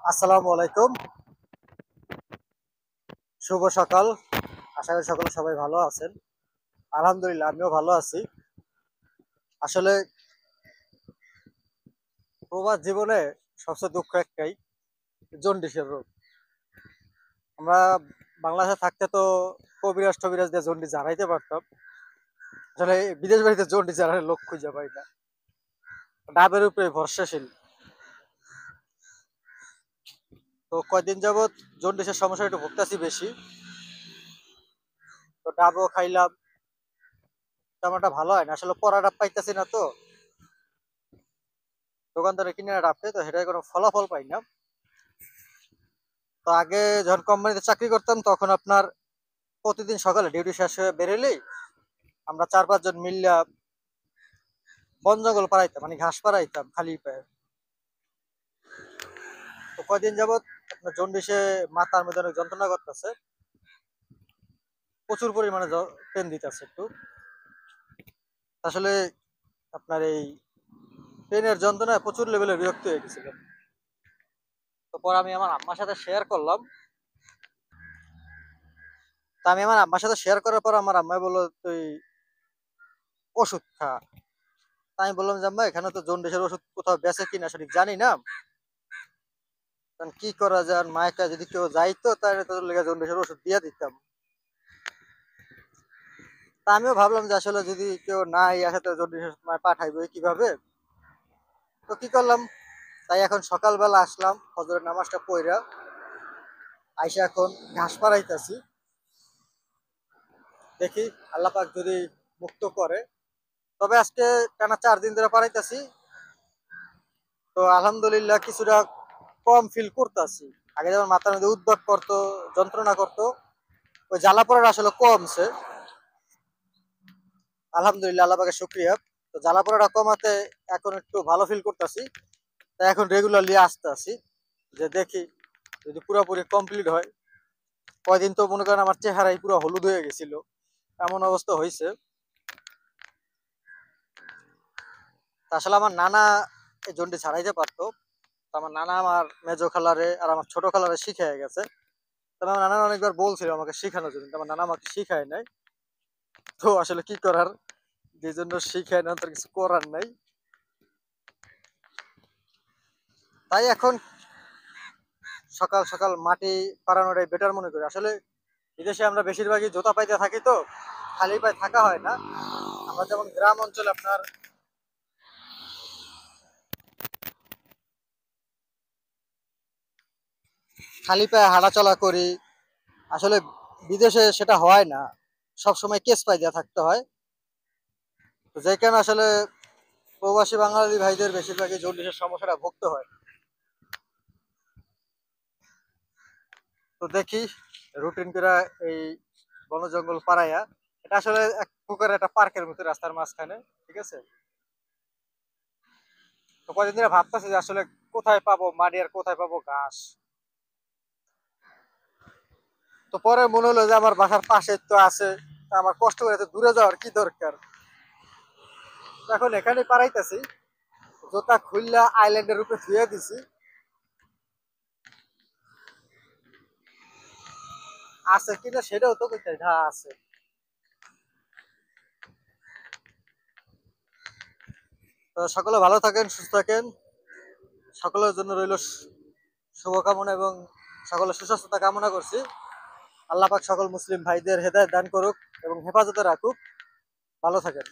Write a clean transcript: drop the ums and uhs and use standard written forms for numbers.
আসসালামু আলাইকুম। শুভ সকাল। আশা করি সকলে সবাই ভালো আছেন। আলহামদুলিল্লাহ আমিও ভালো আছি। আসলে প্রবাস জীবনে সবচেয়ে দুঃখ একটাই, জন্ডিসের রোগ। আমরা বাংলাদেশে থাকতে তো কবিরাজ টবিরাজ দিয়ে জন্ডিস ঝাড়াইতে পারতাম। আসলে বিদেশ বাড়িতে জন্ডিস ঝাড়ানোর লোক খুঁজে পাই না। ডাবের উপরে ভরসাশীল। তো কয়দিন যাবত জন্ডিসের সমস্যা একটু ভুগতেছি বেশি। তো ডাবও খাইলাম, তেমন একটা ভালো হয় না। আসলে পড়া ডাব পাইতেছি না তো, দোকানদারে কিনে ডাব খাই, তো সেটাই কোনো ফলাফল পাই না। তো আগে যখন কোম্পানিতে চাকরি করতাম তখন আপনার প্রতিদিন সকালে ডিউটি শেষ হয়ে বেরোলেই আমরা 4-5 জন মিল্লা বন জঙ্গল পাড়াইতাম, মানে ঘাস পাড়াইতাম খালি পায়ে। তো কয়দিন যাবত আপনার জন্ডিসে মাথার মধ্যে অনেক যন্ত্রণা করতেছে, প্রচুর পরিমাণে পেন দিতেছে একটু। আসলে আপনার এই পেনের যন্ত্রণায় প্রচুর লেভেলে বিরক্ত হয়ে গেছিল। তো পরে আমি আমার আম্মার সাথে শেয়ার করলাম। তা আমি আমার আম্মার সাথে শেয়ার করার পর আমার আম্মাই বললো, তুই ওষুধ খা। তা আমি বললাম যে আম্মা, এখানে তো জন্ডিসের ওষুধ কোথাও বেচে কিনা সঠিক জানি না, কারণ কি করা যায়। মায়ের যদি কেউ যাইতো তাহলে তোর লেগে জন্ডিসের ওষুধ দিয়ে দিতাম। তা আমিও ভাবলাম যে আসলে যদি কেউ নাই আসে তো জন্ডিসের মায় পাঠাইবে কিভাবে। তো কি করলাম, তাই এখন সকালবেলা আসলাম ফজরের নামাজটা পইরা, আইসা এখন ঘাস পাড়াইতেছি। দেখি আল্লাহ পাক যদি মুক্ত করে। তবে আজকে টানা 4 দিন ধরে পাড়াইতেছি, তো আলহামদুলিল্লাহ কিছুটা কম ফিল করতেছি। আগে যেমন মাথার মধ্যে উদ্ভট করতো, যন্ত্রণা করতো, ওই জ্বালা পোড়াটা আসলে কমছে আলহামদুলিল্লাহ, আল্লাহ পাকের শুকরিয়া। তো জ্বালা পোড়াটা কমাতে এখন একটু ভালো ফিল করতেছি। তাই এখন রেগুলারলি আসতে আসি, যে দেখি যদি পুরোপুরি কমপ্লিট হয়। কয়দিন তো মনে করেন আমার চেহারাই পুরো হলুদ হয়ে গেছিল, এমন অবস্থা হয়েছে। আসলে আমার নানা এই জন্ডিস ছাড়াইতে পারতো। তো আমার নানা আমার মেজো খালারে আর আমার ছোট খালারে শিখে গেছে। তবে আমার নানা অনেকবার বলছিল আমাকে শিখানোর জন্য, আমার নানা আমাকে শিখায় নাই। তো আসলে কি করার, যে জন্য শিখায় না তার কিছু করার নাই। তাই এখন সকাল সকাল মাটি পাড়ানোটাই বেটার মনে করি। আসলে বিদেশে আমরা বেশিরভাগই জুতা পাইতে থাকি, তো খালি পায়ে থাকা হয় না। আমরা যেমন গ্রাম অঞ্চলে আপনার খালি পায়ে হাঁটাচলা করি। আসলে বিদেশে সেটা হয় না, সব সময় কেস পাই দিয়ে থাকতে হয়। তো যে কারণে আসলে প্রবাসী বাঙালি ভাইদের বেশিরভাগই জন্ডিসের সমস্যাটা ভুগতে হয়। তো দেখি রুটিন করে এই বন জঙ্গল পাড়াইয়া, এটা আসলে এক প্রকার একটা পার্কের মতো রাস্তার মাঝখানে, ঠিক আছে। তো কয়দিন ধরে ভাবতেছি যে আসলে কোথায় পাবো মাটি আর কোথায় পাবো ঘাস। তো পরে মনে হলো যে আমার বাসার পাশে তো আছে, তা আমার কষ্ট করে এত দূরে যাওয়ার কি দরকার। তো এখন এখানে পাড়াইতেছি, জোতা খুললা আইল্যান্ডের উপরে ধুয়ে দিছি। আছে কিনা সেটাও তো কইতে হ্যাঁ আছে। তো সকলে ভালো থাকেন, সুস্থ থাকেন। সকলের জন্য রইল শুভকামনা এবং সকলের সুস্বাস্থ্যতা কামনা করছি। আল্লাহ পাক সকল মুসলিম ভাইদের হেদায়েত দান করুক এবং হেফাজতে রাখুক। ভালো থাকেন।